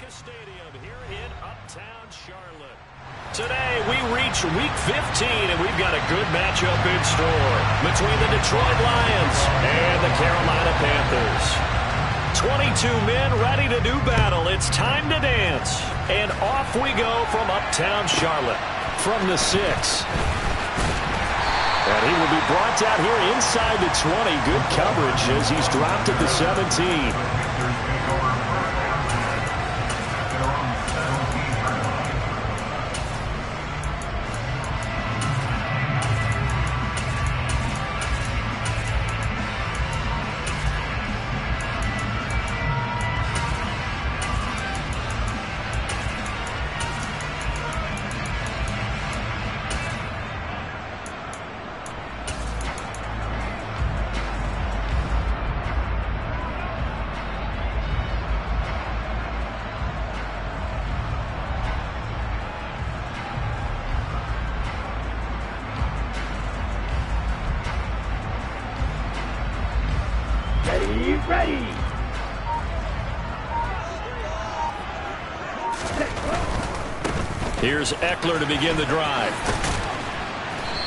Stadium here in Uptown Charlotte. Today we reach Week 15, and we've got a good matchup in store between the Detroit Lions and the Carolina Panthers. 22 men ready to do battle. It's time to dance. And off we go from Uptown Charlotte. From the 6. And he will be brought down here inside the 20. Good coverage as he's dropped at the 17. Ready. Here's Eckler to begin the drive.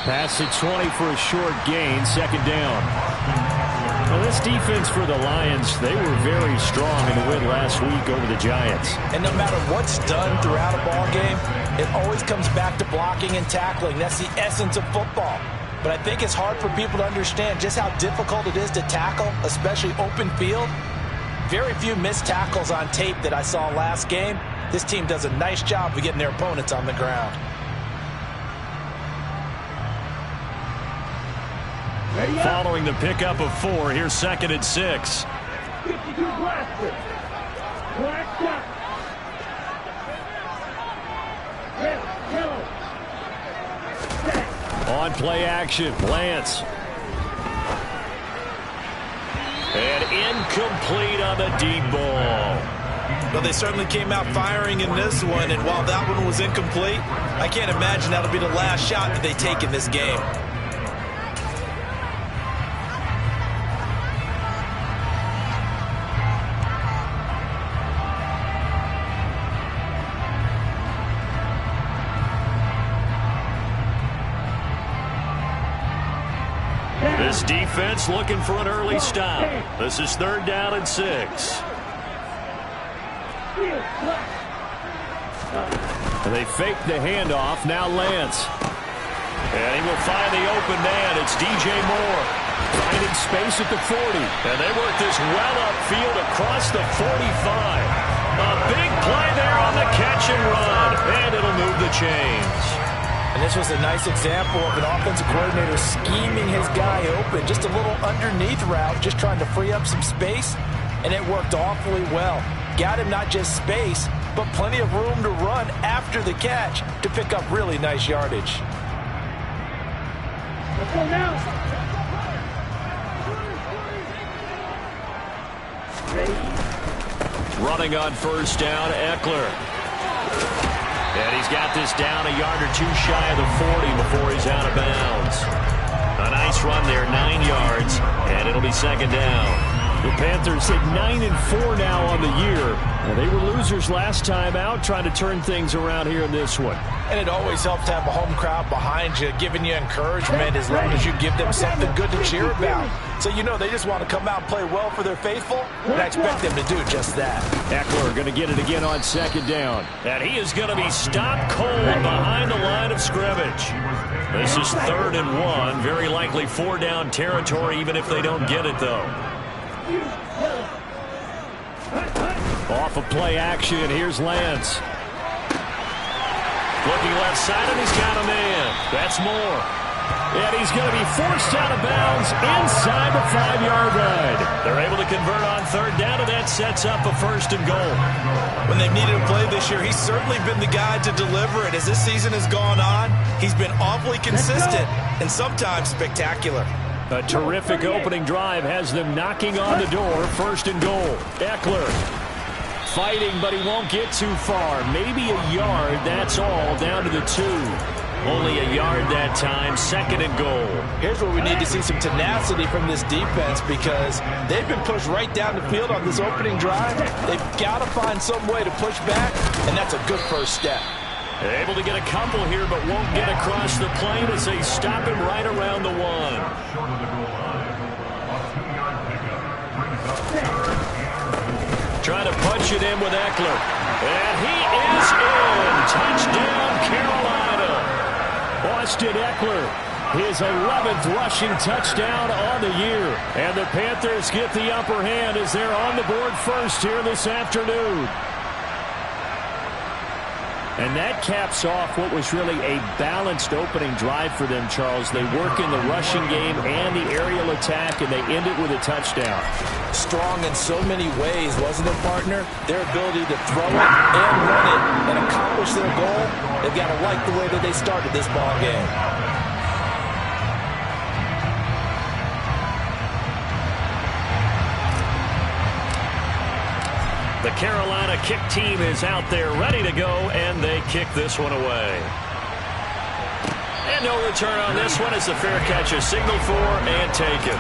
Pass to 20 for a short gain, second down. Well, this defense for the Lions, they were very strong in the win last week over the Giants. And no matter what's done throughout a ball game, it always comes back to blocking and tackling. That's the essence of football. But I think it's hard for people to understand just how difficult it is to tackle, especially open field. Very few missed tackles on tape that I saw last game. This team does a nice job of getting their opponents on the ground. Following the pickup of 4, here's 2nd and 6. 52 blaster. Blacked up. On play action, Lance. And incomplete on the deep ball. Well, they certainly came out firing in this one, and while that one was incomplete, I can't imagine that'll be the last shot that they take in this game. This defense looking for an early stop. This is 3rd down and 6. And they fake the handoff. Now Lance. And he will find the open man. It's DJ Moore. Finding space at the 40. And they work this well upfield across the 45. A big play there on the catch and run. And it'll move the chains. And this was a nice example of an offensive coordinator scheming his guy open. Just a little underneath route, just trying to free up some space. And it worked awfully well. Got him not just space, but plenty of room to run after the catch to pick up really nice yardage. Let's go now. Ready. Running on 1st down, Eckler. And he's got this down a yard or 2 shy of the 40 before he's out of bounds. A nice run there, 9 yards, and it'll be 2nd down. The Panthers sit 9-4 now on the year. Well, they were losers last time out, trying to turn things around here in this one. And it always helps to have a home crowd behind you, giving you encouragement as long as you give them something good to cheer about. So you know they just want to come out and play well for their faithful, and I expect them to do just that. Eckler going to get it again on 2nd down. And he is going to be stopped cold behind the line of scrimmage. This is 3rd and 1. Very likely 4-down territory, even if they don't get it, though. Off of play action, here's Lance. Looking left side, and he's got a man. That's Moore. And he's going to be forced out of bounds inside the 5-yard line. They're able to convert on 3rd down, and that sets up a 1st and goal. When they've needed a play this year, he's certainly been the guy to deliver it. As this season has gone on, he's been awfully consistent and sometimes spectacular. A terrific opening drive has them knocking on the door. 1st and goal. Eckler fighting, but he won't get too far. Maybe a yard, that's all, down to the 2. Only a yard that time, 2nd and goal. Here's where we need to see some tenacity from this defense because they've been pushed right down the field on this opening drive. They've got to find some way to push back, and that's a good first step. Able to get a couple here, but won't get across the plane as they stop him right around the 1. Trying to punch it in with Eckler. And he is in. Touchdown, Carolina. Austin Eckler, his 11th rushing touchdown on the year. And the Panthers get the upper hand as they're on the board first here this afternoon. And that caps off what was really a balanced opening drive for them, Charles. They work in the rushing game and the aerial attack, and they end it with a touchdown. Strong in so many ways, wasn't it, partner? Their ability to throw it and run it and accomplish their goal, they've got to like the way that they started this ball game. The Carolina kick team is out there ready to go, and they kick this one away. And no return on this one as the fair catch is signaled for and taken.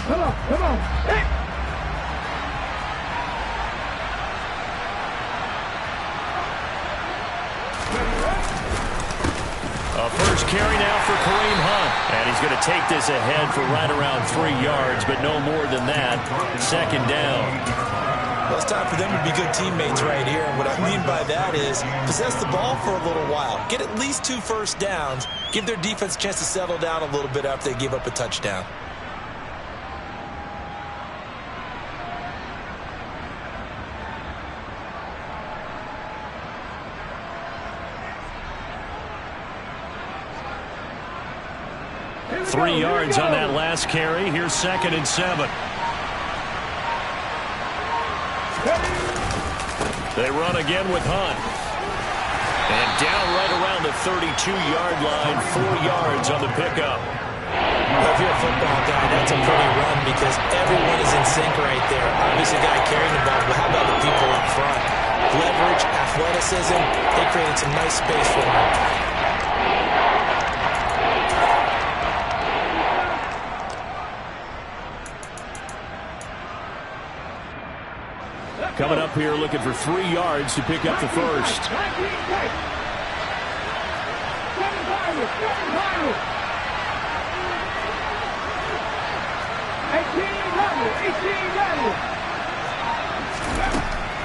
Come on. Hey. A first carry now for Kareem Hunt. And he's going to take this ahead for right around 3 yards, but no more than that. 2nd down. Well, it's time for them to be good teammates right here. And what I mean by that is possess the ball for a little while. Get at least 2 first downs. Give their defense a chance to settle down a little bit after they give up a touchdown. Three yards on that last carry. Here's 2nd and 7. They run again with Hunt. And down right around the 32-yard line, 4 yards on the pickup. Well, if you're a football guy, that's a pretty run because everyone is in sync right there. Obviously, the guy carrying the ball, but how about the people up front? Leverage, athleticism, they created some nice space for him. Coming up here looking for 3 yards to pick up the first.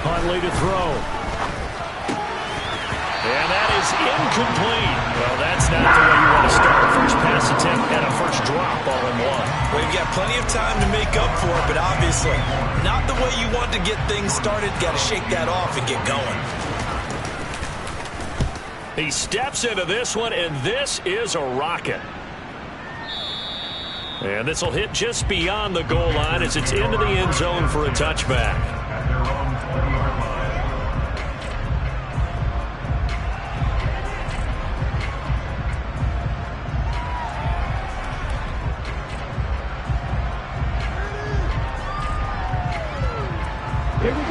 Huntley to throw. And that is incomplete. Well, that's not the way you want to start a first pass attempt and a first drop all in one. Well, you've got plenty of time to make up for it, but obviously not the way you want to get things started. Got to shake that off and get going. He steps into this one, and this is a rocket. And this will hit just beyond the goal line as it's into the end zone for a touchback.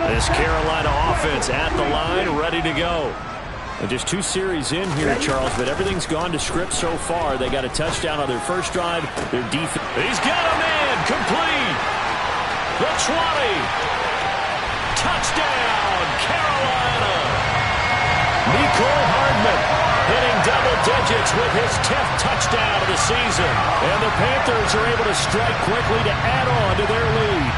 This Carolina offense at the line, ready to go. And just 2 series in here, Charles, but everything's gone to script so far. They got a touchdown on their first drive. Their defense. He's got a man complete. The 20. Touchdown, Carolina. Nicole Hardman hitting double digits with his 10th touchdown of the season. And the Panthers are able to strike quickly to add on to their lead.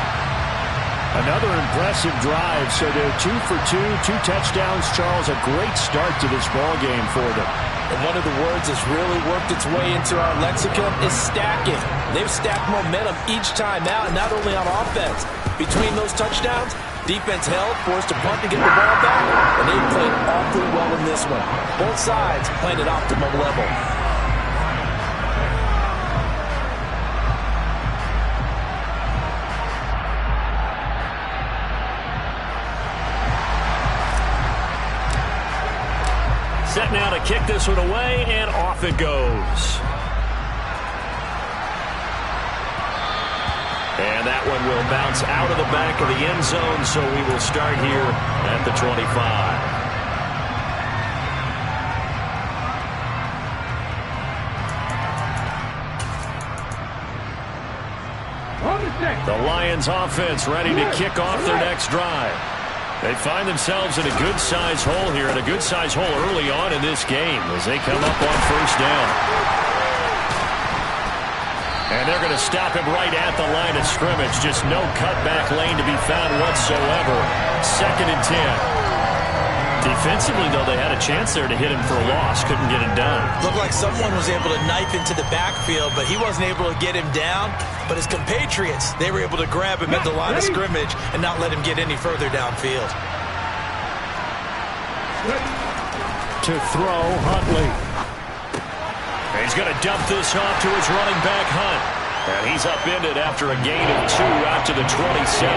Another impressive drive, so they're 2 for 2, 2 touchdowns. Charles, a great start to this ball game for them. And one of the words that's really worked its way into our lexicon is stacking. They've stacked momentum each time out, and not only on offense. Between those touchdowns, defense held, forced a punt to get the ball back, and they played awfully well in this one. Both sides playing at optimal level. Set now to kick this one away, and off it goes. And that one will bounce out of the back of the end zone, so we will start here at the 25. The Lions offense ready to kick off their next drive. They find themselves in a good-sized hole here, and a good-sized hole early on in this game as they come up on first down. And they're going to stop him right at the line of scrimmage. Just no cutback lane to be found whatsoever. 2nd and 10. Defensively, though, they had a chance there to hit him for a loss. Couldn't get it done. Looked like someone was able to knife into the backfield, but he wasn't able to get him down. But his compatriots, they were able to grab him at the line of scrimmage and not let him get any further downfield. To throw, Huntley. He's going to dump this off to his running back, Hunt. And he's upended after a gain of 2 out to the 27.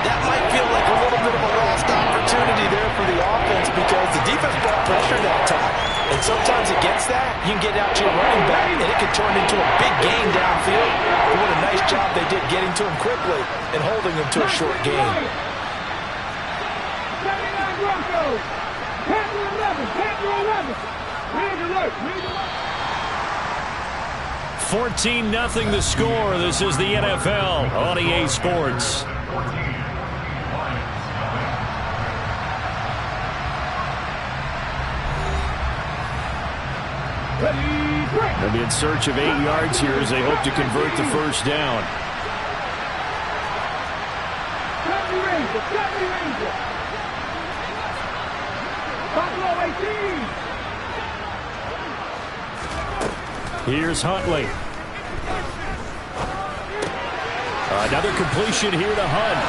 That might feel like a little bit of a lost opportunity there for the offense because the defense brought pressure that time. And sometimes against that, you can get out to your running back, and it can turn into a big gain downfield. But what a nice job they did getting to him quickly and holding him to a short gain. 14-0 the score. This is the NFL on EA Sports. They'll be in search of 8 yards here as they hope to convert the first down. Here's Huntley. Another completion here to Hunt.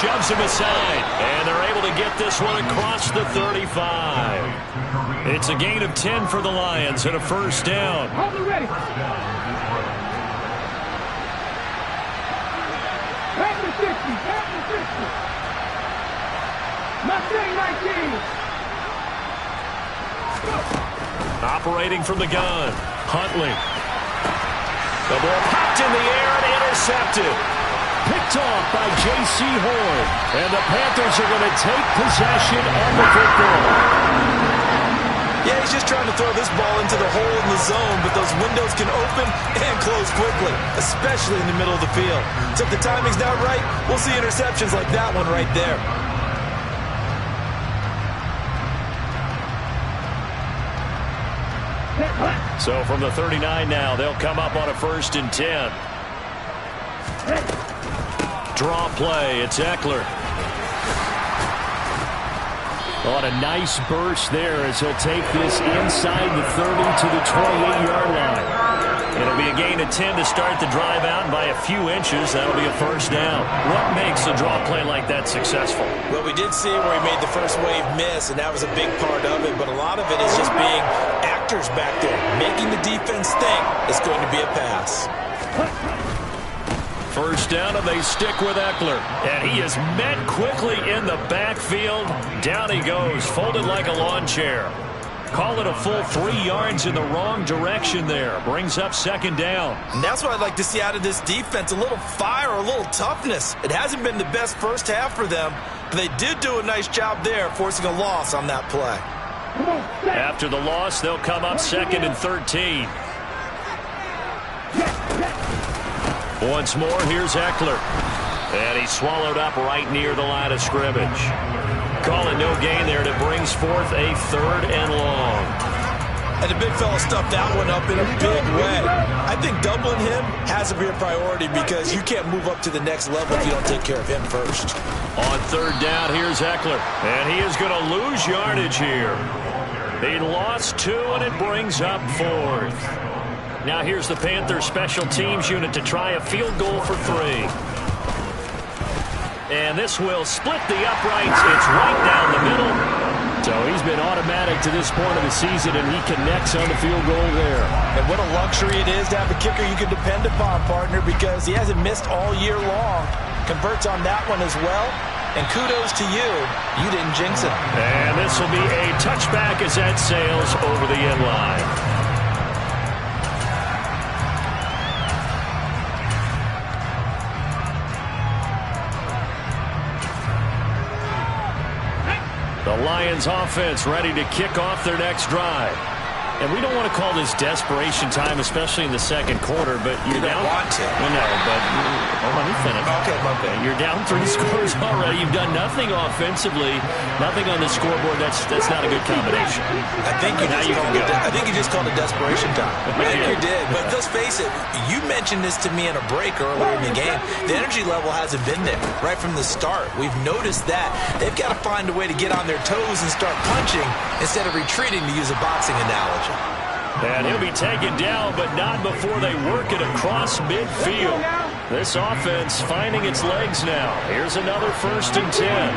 Shoves him aside, and they're able to get this one across the 35. It's a gain of 10 for the Lions and a first down. Operating from the gun, Huntley. The ball popped in the air and intercepted. Picked off by J.C. Horn. And the Panthers are going to take possession of the football. Yeah, he's just trying to throw this ball into the hole in the zone, but those windows can open and close quickly, especially in the middle of the field. So if the timing's not right, we'll see interceptions like that one right there. So from the 39 now, they'll come up on a 1st and 10. Draw play, it's Eckler. On a nice burst there as he'll take this inside the 30 to the 28-yard line. It'll be a gain of 10 to start the drive out by a few inches. That'll be a first down. What makes a draw play like that successful? Well, we did see where he made the first wave miss, and that was a big part of it. But a lot of it is just being actors back there, making the defense think it's going to be a pass. First down, and they stick with Eckler. And he is met quickly in the backfield. Down he goes, folded like a lawn chair. Call it a full 3 yards in the wrong direction there. Brings up 2nd down. And that's what I'd like to see out of this defense, a little fire, a little toughness. It hasn't been the best first half for them, but they did do a nice job there, forcing a loss on that play. After the loss, they'll come up 2nd and 13. Once more, here's Eckler. And he's swallowed up right near the line of scrimmage. Call it no gain there, and it brings forth a 3rd and long. And the big fella stuffed that one up in a big way. I think doubling him has to be a priority because you can't move up to the next level if you don't take care of him first. On 3rd down, here's Eckler. And he is going to lose yardage here. He lost 2, and it brings up 4th. Now here's the Panthers special teams unit to try a field goal for 3. And this will split the uprights. It's right down the middle. So he's been automatic to this point of the season, and he connects on the field goal there. And what a luxury it is to have a kicker you can depend upon, partner, because he hasn't missed all year long. Converts on that one as well. And kudos to you. You didn't jinx it. And this will be a touchback as that sails over the end line. The Lions offense ready to kick off their next drive. And we don't want to call this desperation time, especially in the second quarter, but you're down. Want to. Well, no, but hold on, you finish. Okay, my bad. You're down 3 scores already. You've done nothing offensively, nothing on the scoreboard. That's not a good combination. I think you just called it desperation time. I think you did. But let's face it, you mentioned this to me in a break earlier in the game. The energy level hasn't been there right from the start. We've noticed that. They've got to find a way to get on their toes and start punching instead of retreating, to use a boxing analogy. And he'll be taken down, but not before they work it across midfield. This offense finding its legs now. Here's another 1st and 10.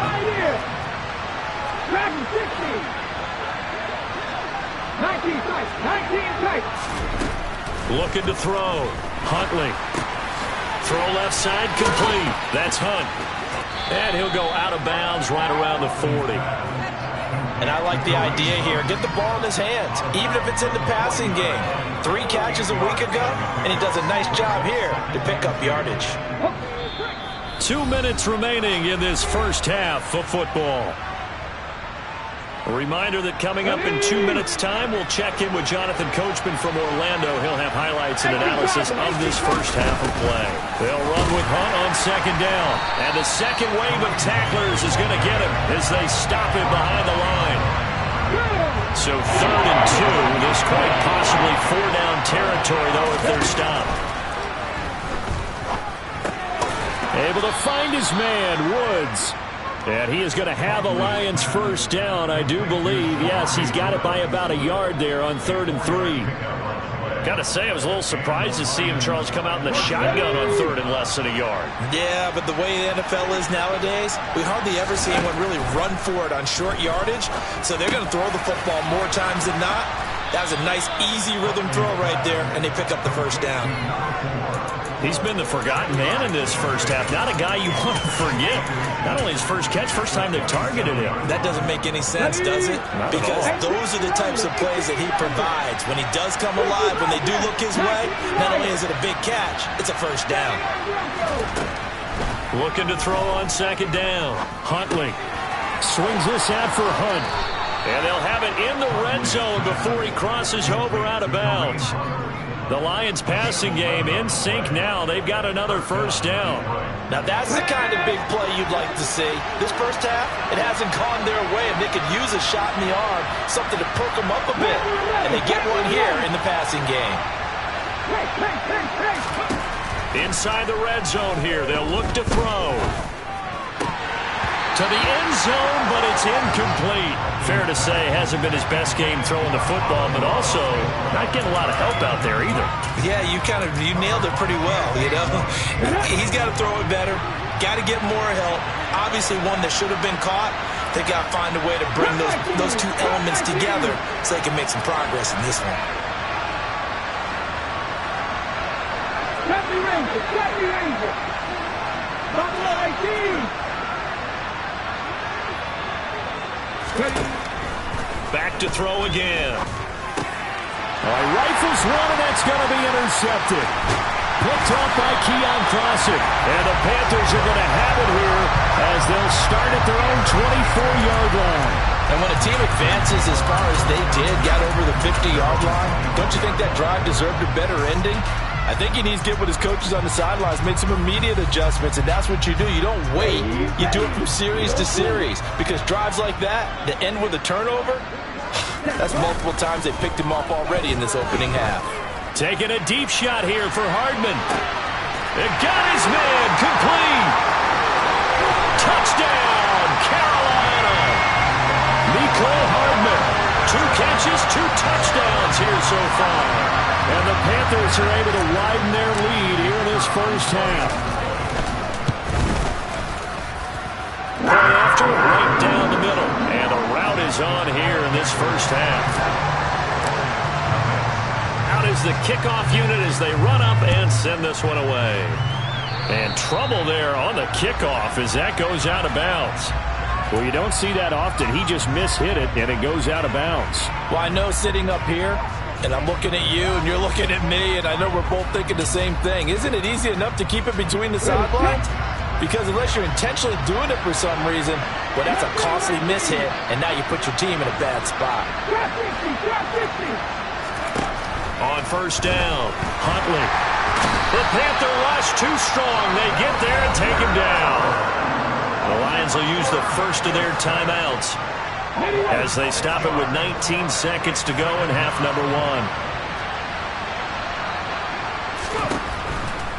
Looking to throw. Huntley. Throw left side complete. That's Hunt. And he'll go out of bounds right around the 40. And I like the idea here. Get the ball in his hands, even if it's in the passing game. 3 catches a week ago, and he does a nice job here to pick up yardage. 2 minutes remaining in this first half of football. A reminder that coming up in 2 minutes' time, we'll check in with Jonathan Coachman from Orlando. He'll have highlights and analysis of this first half of play. They'll run with Hunt on 2nd down. And the second wave of tacklers is going to get him as they stop him behind the line. So 3rd and 2. This quite possibly 4-down territory, though, if they're stopped. Able to find his man, Woods. And he is going to have a Lions 1st down, I do believe. Yes, he's got it by about a yard there on 3rd and 3. Got to say, I was a little surprised to see him, Charles, come out in the shotgun on 3rd and less than a yard. Yeah, but the way the NFL is nowadays, we hardly ever see anyone really run for it on short yardage. So they're going to throw the football more times than not. That was a nice, easy rhythm throw right there, and they pick up the 1st down. He's been the forgotten man in this first half. Not a guy you want to forget. Not only his first catch, first time they've targeted him. That doesn't make any sense, does it? Because those are the types of plays that he provides. When he does come alive, when they do look his way, not only is it a big catch, it's a 1st down. Looking to throw on 2nd down. Huntley swings this out for Hunt. And they'll have it in the red zone before he crosses over out of bounds. The Lions passing game in sync now. They've got another 1st down. Now that's the kind of big play you'd like to see. This first half, it hasn't gone their way, and they could use a shot in the arm, something to perk them up a bit. And they get one here in the passing game. Inside the red zone here, they'll look to throw. To the end zone, but it's incomplete. Fair to say, hasn't been his best game throwing the football, but also not getting a lot of help out there either. Yeah, you nailed it pretty well, you know. He's got to throw it better, got to get more help. Obviously one that should have been caught. They got to find a way to bring those 2 elements together so they can make some progress in this one. Back to throw again. Rifles one, and that's going to be intercepted. Picked off by Keon Crossett. And the Panthers are going to have it here as they'll start at their own 24-yard line. And when a team advances as far as they did, got over the 50-yard line, don't you think that drive deserved a better ending? I think he needs to get with his coaches on the sidelines, make some immediate adjustments, and that's what you do. You don't wait. You do it from series to series, because drives like that end with a turnover, that's multiple times they picked him off already in this opening half. Taking a deep shot here for Hardman. It got his man complete. Touchdown, Carolina. Nicole Hardman. 2 catches, 2 touchdowns here so far. And the Panthers are able to widen their lead here in this first half. Right after, right down the middle. And the route is on here in this first half. Out is the kickoff unit as they run up and send this one away. And trouble there on the kickoff as that goes out of bounds. Well, you don't see that often. He just mishit it, and it goes out of bounds. Well, I know sitting up here, and I'm looking at you, and you're looking at me, and I know we're both thinking the same thing. Isn't it easy enough to keep it between the sidelines? Because unless you're intentionally doing it for some reason, well, that's a costly mishit, and now you put your team in a bad spot. On first down, Huntley. The Panther rush too strong. They get there and take him down. The Lions will use the first of their timeouts as they stop it with 19 seconds to go in half number 1.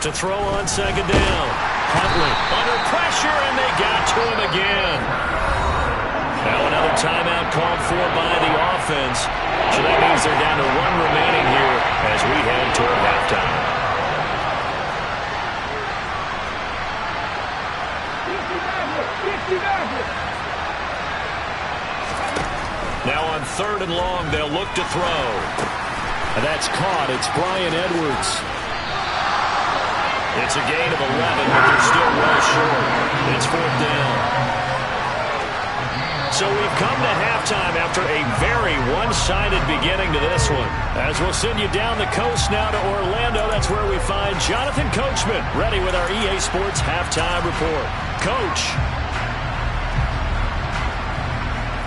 To throw on second down. Huntley under pressure, and they got to him again. Now another timeout called for by the offense. So that means they're down to 1 remaining here as we head toward halftime. Now on 3rd and long, they'll look to throw. And that's caught. It's Bryan Edwards. It's a gain of 11, but they're still well short. It's 4th down. So we've come to halftime after a very one-sided beginning to this one. As we'll send you down the coast now to Orlando, that's where we find Jonathan Coachman ready with our EA Sports Halftime Report. Coach.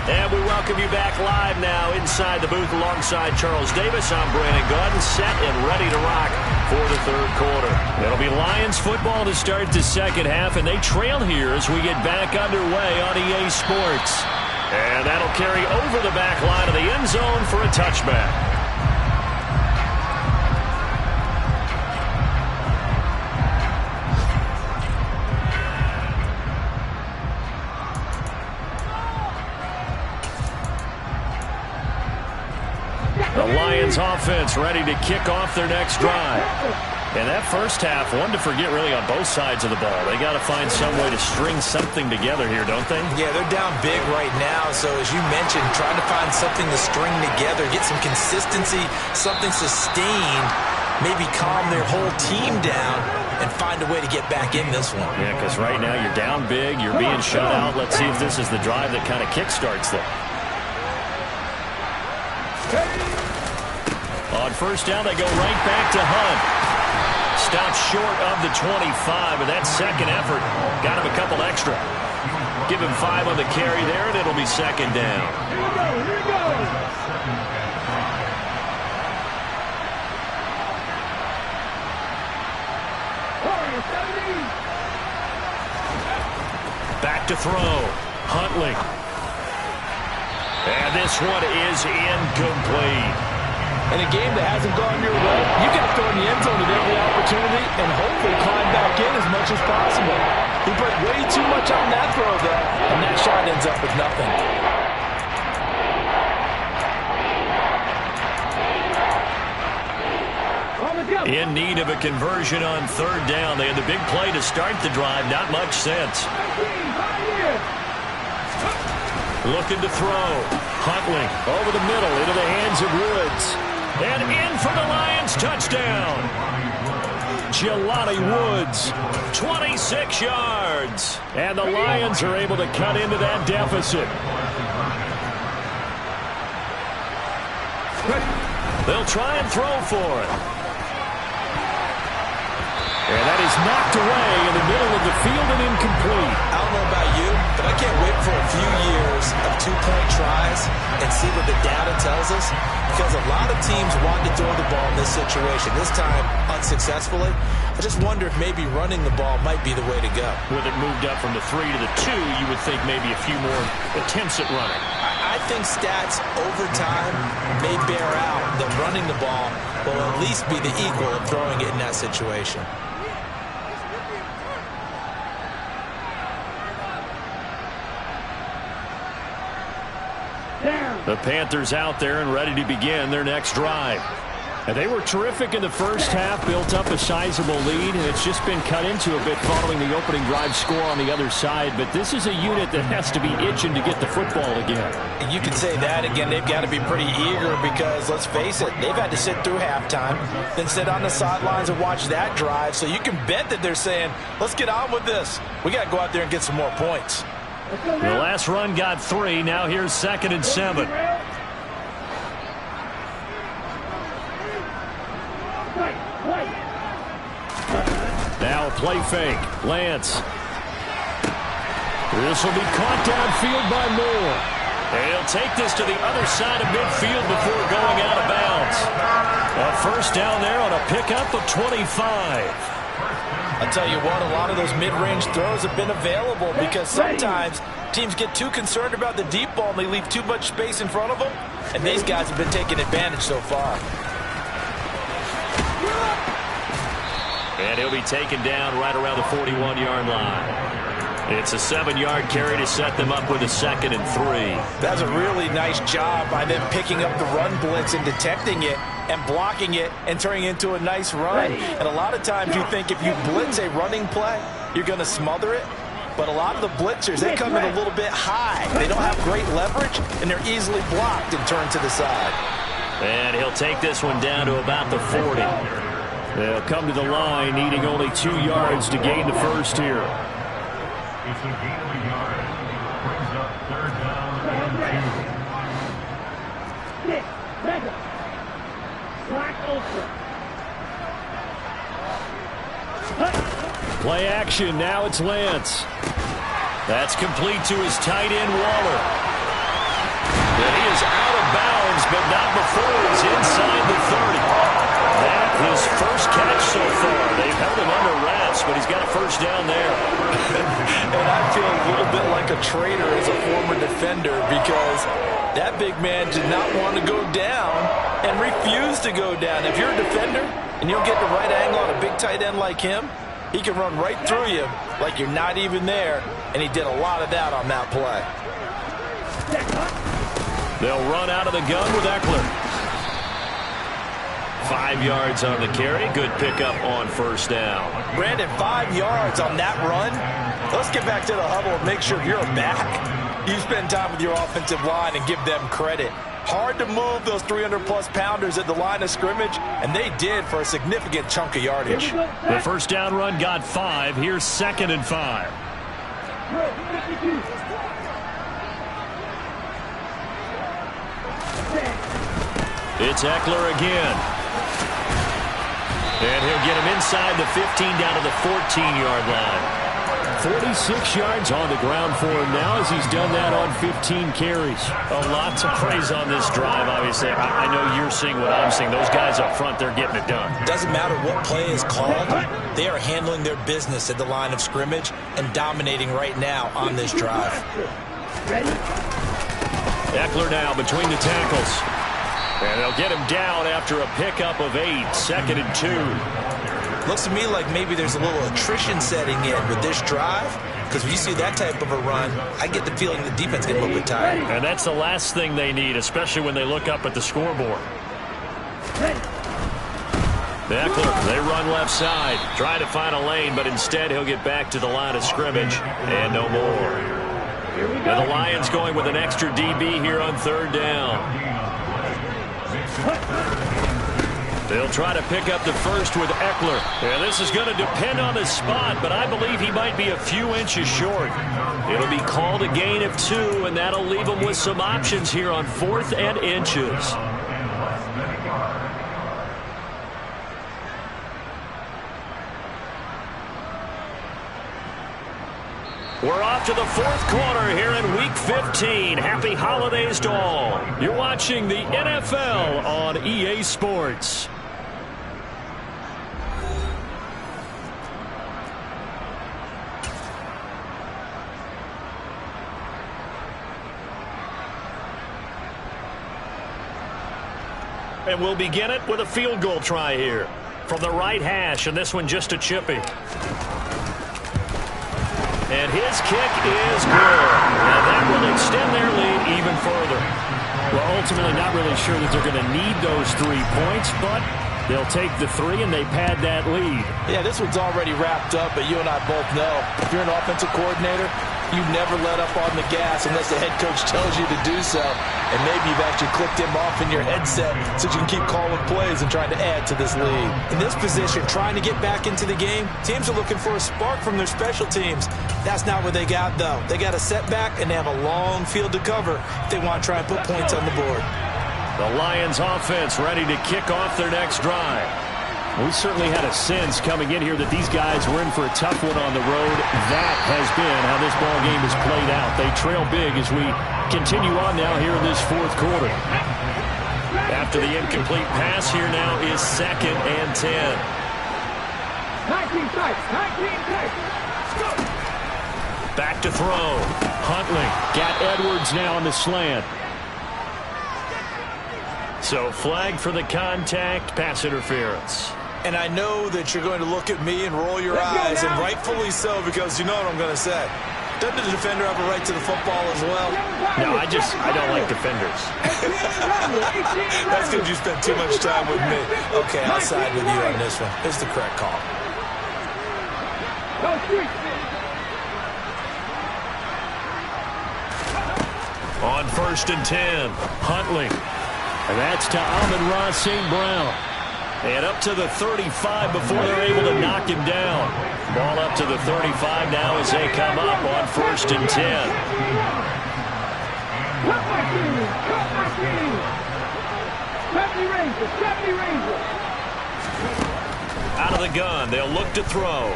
And we welcome you back live now inside the booth alongside Charles Davis. I'm Brandon Gaudin, set and ready to rock for the 3rd quarter. It'll be Lions football to start the second half, and they trail here as we get back underway on EA Sports. And that'll carry over the back line of the end zone for a touchback. The Lions offense ready to kick off their next drive. And that first half, one to forget really on both sides of the ball. They got to find some way to string something together here, don't they? Yeah, they're down big right now. So as you mentioned, trying to find something to string together, get some consistency, something sustained, maybe calm their whole team down and find a way to get back in this one. Yeah, because right now you're down big, you're being shut out. Let's see if this is the drive that kind of kickstarts them. On first down, they go right back to Hunt. Stopped short of the 25, but that second effort got him a couple extra. Give him 5 on the carry there, and it'll be second down. Here we go. Back to throw. Huntley. And this one is incomplete. In a game that hasn't gone your way, you got to throw in the end zone at every opportunity and hopefully climb back in as much as possible. He put way too much on that throw, though, and that shot ends up with nothing. In need of a conversion on 3rd down. They had the big play to start the drive. Not much sense. Looking to throw. Huntley over the middle into the hands of Woods. And in for the Lions touchdown. Jelani Woods, 26 yards. And the Lions are able to cut into that deficit. They'll try and throw for it. And that is knocked away in the middle of the field and incomplete. I don't know about you, but I can't wait for a few years of 2-point tries and see what the data tells us. Because a lot of teams want to throw the ball in this situation. This time, unsuccessfully. I just wonder if maybe running the ball might be the way to go. With it moved up from the 3 to the 2, you would think maybe a few more attempts at running. I think stats over time may bear out that running the ball will at least be the equal of throwing it in that situation. The Panthers out there and ready to begin their next drive. And they were terrific in the first half, built up a sizable lead, and it's just been cut into a bit following the opening drive score on the other side. But this is a unit that has to be itching to get the football again. You can say that again. They've got to be pretty eager because, let's face it, they've had to sit through halftime, then sit on the sidelines and watch that drive. So you can bet that they're saying, let's get on with this. We got to go out there and get some more points. The last run got 3. Now here's 2nd and 7. Now a play fake. Lance. This will be caught downfield by Moore. And he'll take this to the other side of midfield before going out of bounds. A first down there on a pickup of 25. I'll tell you what, a lot of those mid-range throws have been available because sometimes teams get too concerned about the deep ball and they leave too much space in front of them. And these guys have been taking advantage so far. And he'll be taken down right around the 41-yard line. It's a 7-yard carry to set them up with a 2nd and 3. That's a really nice job by them picking up the run blitz and detecting it and blocking it and turning it into a nice run. And a lot of times you think if you blitz a running play, you're going to smother it. But a lot of the blitzers, they come in a little bit high. They don't have great leverage, and they're easily blocked and turned to the side. And he'll take this one down to about the 40. They'll come to the line, needing only 2 yards to gain the first here. It's a gain of a yard. Brings up 3rd down and 2. Play action. Now it's Lance. That's complete to his tight end, Waller. And he is out of bounds, but not before he's inside the 30. That his first catch so far. They've held him under wraps, but he's got a first down there. And I feel a little bit like a traitor as a former defender because that big man did not want to go down and refused to go down. If you're a defender and you don't get the right angle on a big tight end like him, he can run right through you like you're not even there, and he did a lot of that on that play. They'll run out of the gun with Eckler. 5 yards on the carry. Good pickup on first down. Brandon, 5 yards on that run. Let's get back to the huddle and make sure you're back. You spend time with your offensive line and give them credit. Hard to move those 300-plus pounders at the line of scrimmage, and they did for a significant chunk of yardage. The first down run got 5. Here's 2nd and 5. It's Eckler again. And he'll get him inside the 15 down to the 14-yard line. 46 yards on the ground for him now as he's done that on 15 carries. A lot to praise on this drive, obviously. I know you're seeing what I'm seeing. Those guys up front, they're getting it done. Doesn't matter what play is called. They are handling their business at the line of scrimmage and dominating right now on this drive. Eckler now between the tackles. And they'll get him down after a pickup of 8. 2nd and 2. Looks to me like maybe there's a little attrition setting in with this drive, because when you see that type of a run, I get the feeling the defense gets a little bit tired. And that's the last thing they need, especially when they look up at the scoreboard. Eckler, they run left side. Try to find a lane, but instead he'll get back to the line of scrimmage. And no more. And the Lions going with an extra DB here on 3rd down. They'll try to pick up the first with Eckler. Yeah, this is going to depend on the spot, but I believe he might be a few inches short. It'll be called a gain of 2, and that'll leave him with some options here on 4th and inches. We're off to the 4th quarter here in Week 15. Happy holidays to all. You're watching the NFL on EA Sports. And we'll begin it with a field goal try here from the right hash, and this one just a chippy. And his kick is good. And that will extend their lead even further. Well, ultimately not really sure that they're going to need those 3 points, but they'll take the 3 and they pad that lead. Yeah, this one's already wrapped up, but you and I both know if you're an offensive coordinator, You never let up on the gas unless the head coach tells you to do so. And maybe you've actually clicked him off in your headset so you can keep calling plays and trying to add to this lead. In this position, trying to get back into the game, teams are looking for a spark from their special teams. That's not what they got, though. They got a setback, and they have a long field to cover if they want to try and put points on the board. The Lions offense ready to kick off their next drive. We certainly had a sense coming in here that these guys were in for a tough one on the road. That has been how this ball game has played out. They trail big as we continue on now here in this fourth quarter. After the incomplete pass, here now is 2nd and 10. 19 tight, 19 tight. Back to throw. Huntley got Edwards now on the slant. So flag for the contact, pass interference. And I know that you're going to look at me and roll your eyes, and rightfully so, because you know what I'm going to say. Doesn't the defender have a right to the football as well? No, I don't like defenders. That's because you spend too much time with me. Okay, I'll side with you on this one. It's the correct call. On 1st and 10, Huntley. And that's to Amon-Ra St. Brown. And up to the 35 before they're able to knock him down. Ball up to the 35 now as they come up on 1st and 10. Out of the gun, they'll look to throw.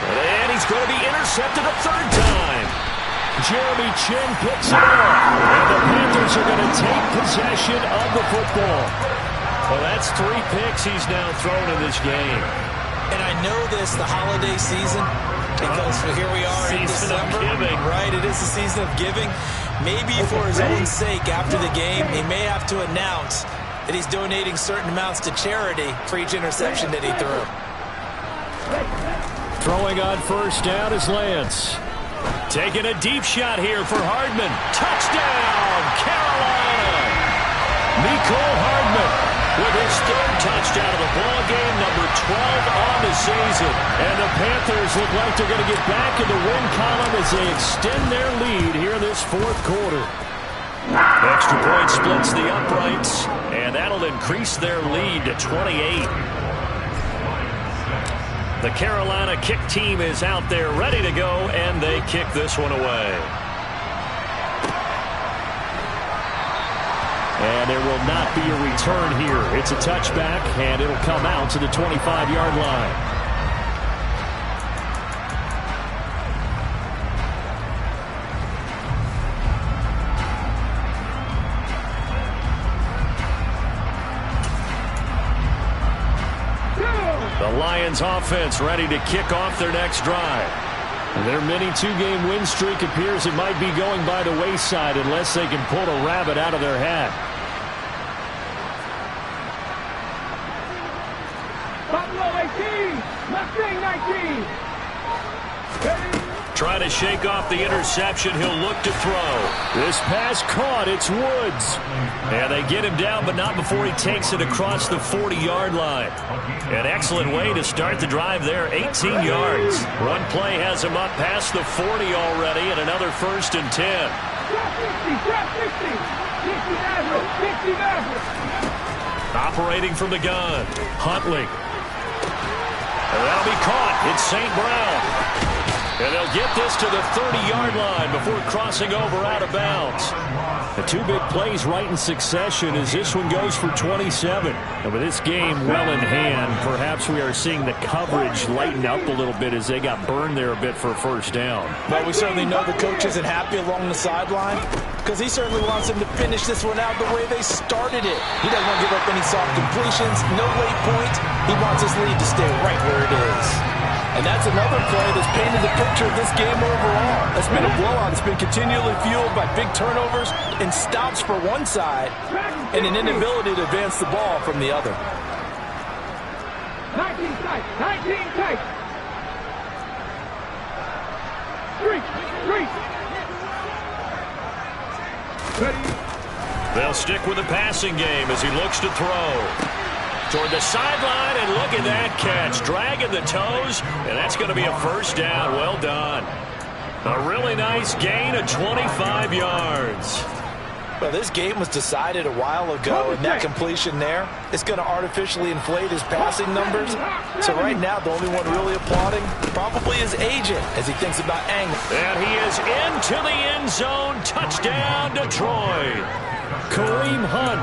And he's going to be intercepted a 3rd time. Jeremy Chin picks it up, and the Panthers are going to take possession of the football. Well, that's 3 picks he's now thrown in this game. And I know this, the holiday season, because here we are in December. Right, it is the season of giving. Maybe for his own sake, after the game, he may have to announce that he's donating certain amounts to charity for each interception that he threw. Throwing on 1st down is Lance. Taking a deep shot here for Hardman. Touchdown, Carolina! Mecole Hardman with his 3rd touchdown of the ball game, number 12 on the season. And the Panthers look like they're going to get back in the win column as they extend their lead here in this 4th quarter. Extra point splits the uprights, and that'll increase their lead to 28. The Carolina kick team is out there ready to go, and they kick this one away. And there will not be a return here. It's a touchback, and it'll come out to the 25-yard line. The Lions offense ready to kick off their next drive. Their mini 2-game win streak appears it might be going by the wayside unless they can pull a rabbit out of their hat. Buffalo 18, Mustang 19. Trying to shake off the interception. He'll look to throw. This pass caught. It's Woods. And they get him down, but not before he takes it across the 40-yard line. An excellent way to start the drive there. 18 yards. One play has him up past the 40 already, and another 1st and 10. Operating from the gun. Huntley. And that'll be caught. It's St. Brown. And they'll get this to the 30-yard line before crossing over out of bounds. The 2 big plays right in succession as this one goes for 27. And with this game well in hand, perhaps we are seeing the coverage lighten up a little bit as they got burned there a bit for a 1st down. Well, we certainly know the coach isn't happy along the sideline because he certainly wants them to finish this one out the way they started it. He doesn't want to give up any soft completions, no late point. He wants his lead to stay right where it is. And that's another play that's painted the picture of this game overall. It's been a blowout. It's been continually fueled by big turnovers and stops for one side and an inability to advance the ball from the other. 19 tight, 19 tight. 3. They'll stick with the passing game as he looks to throw. toward the sideline, and look at that catch. Dragging the toes, and that's going to be a first down. Well done. A really nice gain of 25 yards. Well, this game was decided a while ago, and that completion there is going to artificially inflate his passing numbers. So right now, the only one really applauding probably his agent as he thinks about angle. And he is into the end zone. Touchdown, Detroit. Kareem Hunt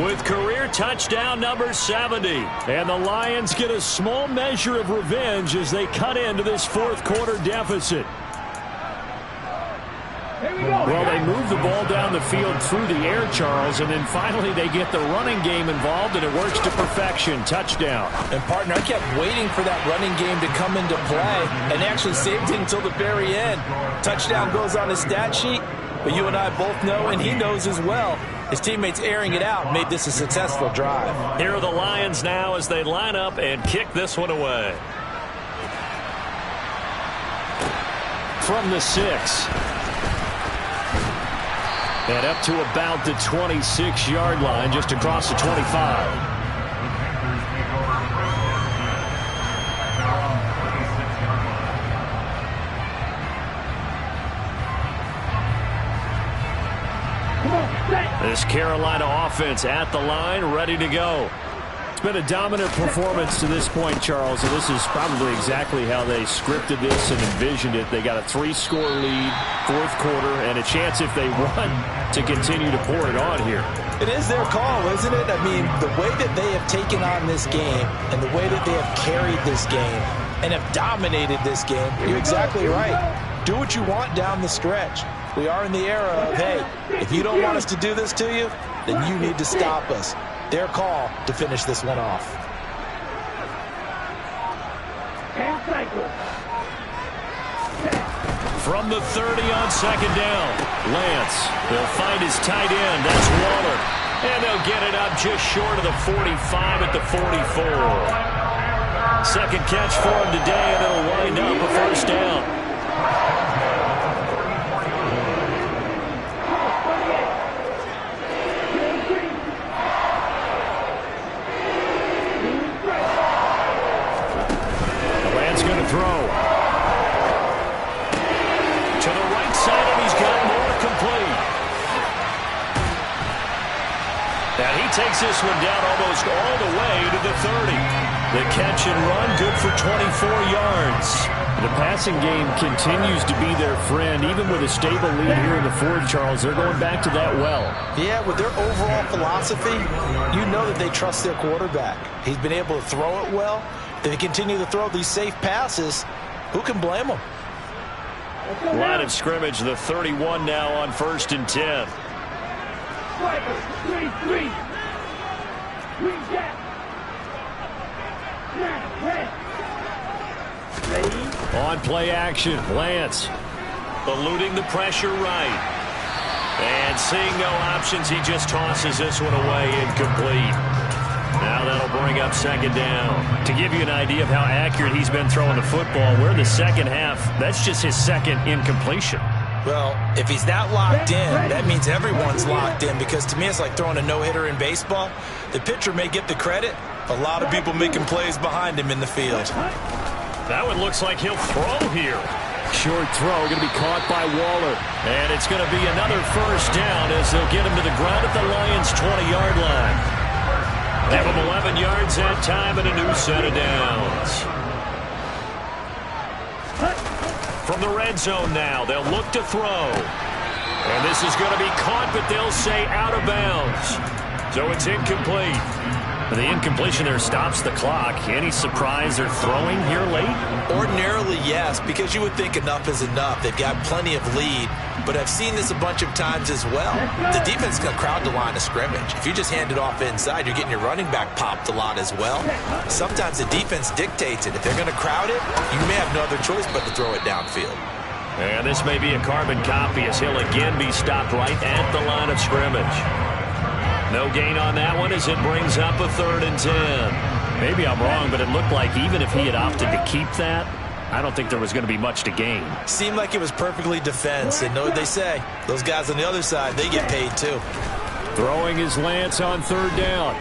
with career touchdown number 70. And the Lions get a small measure of revenge as they cut into this fourth quarter deficit. Well, they move the ball down the field through the air, Charles, and then finally they get the running game involved, and it works to perfection. Touchdown. And, partner, I kept waiting for that running game to come into play, and they actually saved it until the very end. Touchdown goes on his stat sheet, but you and I both know, and he knows as well, his teammates airing it out made this a successful drive. Here are the Lions now as they line up and kick this one away. From the 6. And up to about the 26-yard line, just across the 25. This Carolina offense at the line, ready to go. It's been a dominant performance to this point, Charles, and this is probably exactly how they scripted this and envisioned it. They got a 3-score lead, fourth quarter, and a chance if they won to continue to pour it on here. It is their call, isn't it? I mean, the way that they have taken on this game and the way that they have carried this game and have dominated this game, you're exactly right. Do what you want down the stretch. We are in the era of, hey, if you don't want us to do this to you, then you need to stop us. Their call to finish this one off. From the 30 on second down, Lance, they'll find his tight end. That's Waller. And they'll get it up just short of the 45 at the 44. Second catch for him today, and it'll wind up a first down. Throw to the right side, and he's got more complete. And he takes this one down almost all the way to the 30. The catch and run, good for 24 yards. The passing game continues to be their friend, even with a stable lead here in the fourth, Charles. They're going back to that well. Yeah, with their overall philosophy, you know that they trust their quarterback. He's been able to throw it well. They continue to throw these safe passes. Who can blame them? Line of scrimmage, the 31 now on 1st and 10. On play action, Lance eluding the pressure right. And seeing no options, he just tosses this one away, incomplete. Now that'll bring up second down. To give you an idea of how accurate he's been throwing the football, we're in the second half. That's just his second incompletion. Well, if he's that locked in, that means everyone's locked in, because to me it's like throwing a no-hitter in baseball. The pitcher may get the credit. A lot of people making plays behind him in the field. That one looks like he'll throw here. Short throw, going to be caught by Waller. And it's going to be another first down as they'll get him to the ground at the Lions' 20-yard line. Give him 11 yards that time and a new set of downs. From the red zone now, they'll look to throw. And this is going to be caught, but they'll say out of bounds. So it's incomplete. The incompletion there stops the clock. Any surprise they're throwing here late? Ordinarily, yes, because you would think enough is enough. They've got plenty of lead, but I've seen this a bunch of times as well. The defense is going to crowd the line of scrimmage. If you just hand it off inside, you're getting your running back popped a lot as well. Sometimes the defense dictates it. If they're going to crowd it, you may have no other choice but to throw it downfield. And this may be a carbon copy as he'll again be stopped right at the line of scrimmage. No gain on that one as it brings up a 3rd and 10. Maybe I'm wrong, but it looked like even if he had opted to keep that, I don't think there was going to be much to gain. Seemed like it was perfectly defense, and know what they say. Those guys on the other side, they get paid too. Throwing is Lance on 3rd down.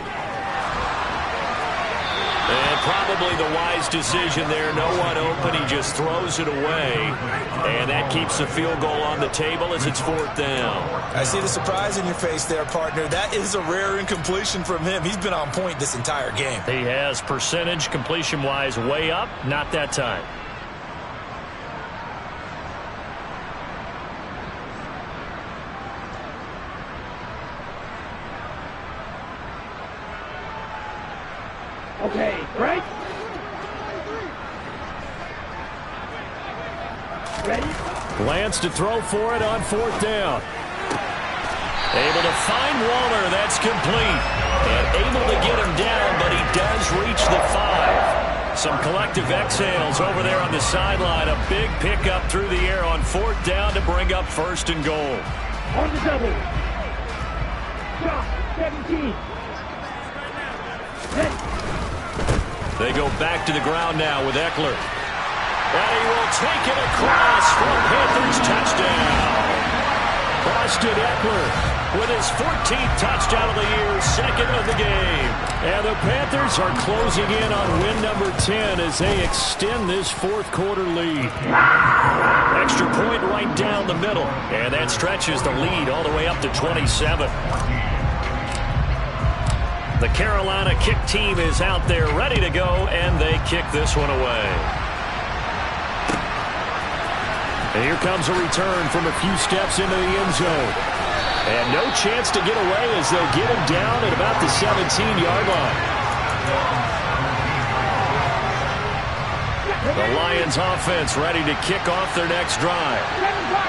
probably the wise decision there. No one open. He just throws it away. And that keeps the field goal on the table as it's 4th down. I see the surprise in your face there, partner. That is a rare incompletion from him. He's been on point this entire game. He has percentage completion-wise way up. Not that time. Okay, break. Ready? Lance to throw for it on 4th down. Able to find Waller. That's complete. And able to get him down, but he does reach the 5. Some collective exhales over there on the sideline. A big pickup through the air on 4th down to bring up 1st and goal. On the double. Shot, 17. Ready. They go back to the ground now with Eckler. And he will take it across for a Panthers touchdown. Austin Eckler with his 14th touchdown of the year, 2nd of the game. And the Panthers are closing in on win number 10 as they extend this 4th quarter lead. Extra point right down the middle. And that stretches the lead all the way up to 27. The Carolina kick team is out there ready to go, and they kick this one away. And here comes a return from a few steps into the end zone. And no chance to get away as they'll get him down at about the 17-yard line. The Lions offense ready to kick off their next drive.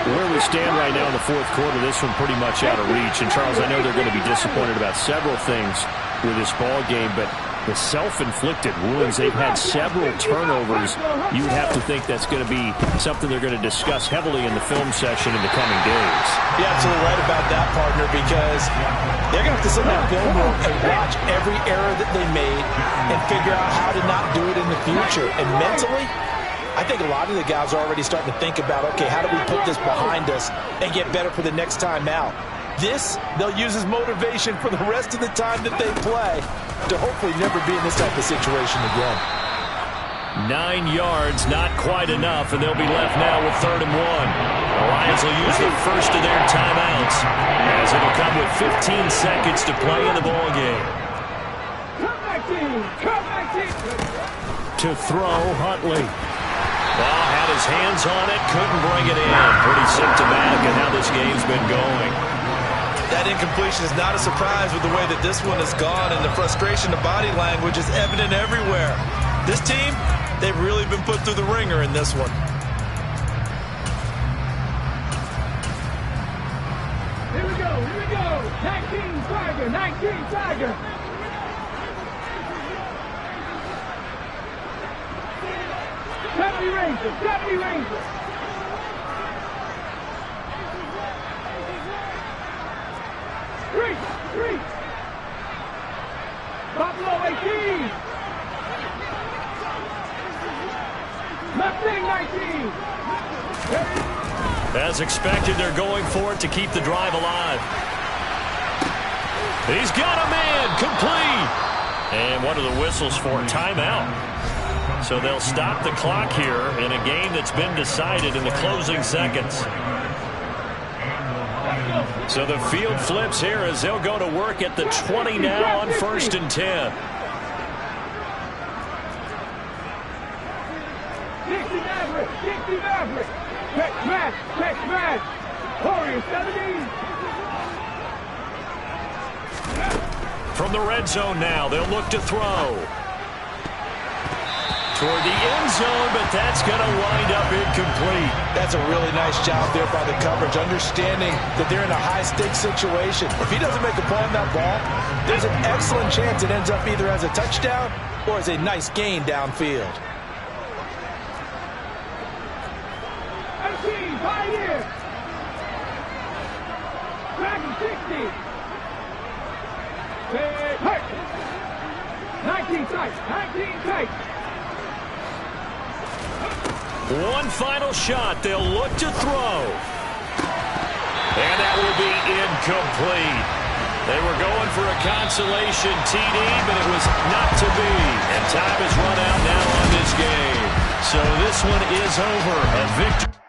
Where we stand right now in the 4th quarter, this one pretty much out of reach. And, Charles, I know they're going to be disappointed about several things with this ball game, but the self-inflicted wounds, they've had several turnovers. You would have to think that's going to be something they're going to discuss heavily in the film session in the coming days. You're absolutely right about that, partner, because they're going to have to sit in that film room and watch every error that they made and figure out how to not do it in the future. And mentally, I think a lot of the guys are already starting to think about, okay, how do we put this behind us and get better for the next time out? This, they'll use as motivation for the rest of the time that they play to hopefully never be in this type of situation again. 9 yards, not quite enough, and they'll be left now with 3rd and 1. The Lions will use the first of their timeouts as it'll come with 15 seconds to play in the ball game. To throw, Huntley. Well, had his hands on it, couldn't bring it in. Pretty symptomatic of how this game's been going. That incompletion is not a surprise with the way that this one has gone, and the frustration, the body language is evident everywhere. This team, they've really been put through the ringer in this one. Here we go, here we go. 19 Tiger, 19 Tiger. Ranger, 70 Ranger. Three. Buffalo 18. Mustang 19. As expected, they're going for it to keep the drive alive. He's got a man, complete. And what are the whistles for? Timeout. So they'll stop the clock here in a game that's been decided in the closing seconds. So the field flips here as they'll go to work at the 20 now on 1st and 10. 60 Maverick. Check smash. Warriors 70. From the red zone now, they'll look to throw. Toward the end zone, but that's going to wind up incomplete. That's a really nice job there by the coverage, understanding that they're in a high-stakes situation. If he doesn't make a play on that ball, there's an excellent chance it ends up either as a touchdown or as a nice gain downfield. 18, Pioneer. Dragon 60. 19 tight. One final shot. They'll look to throw. And that will be incomplete. They were going for a consolation TD, but it was not to be. And time has run out now on this game. So this one is over. A victory.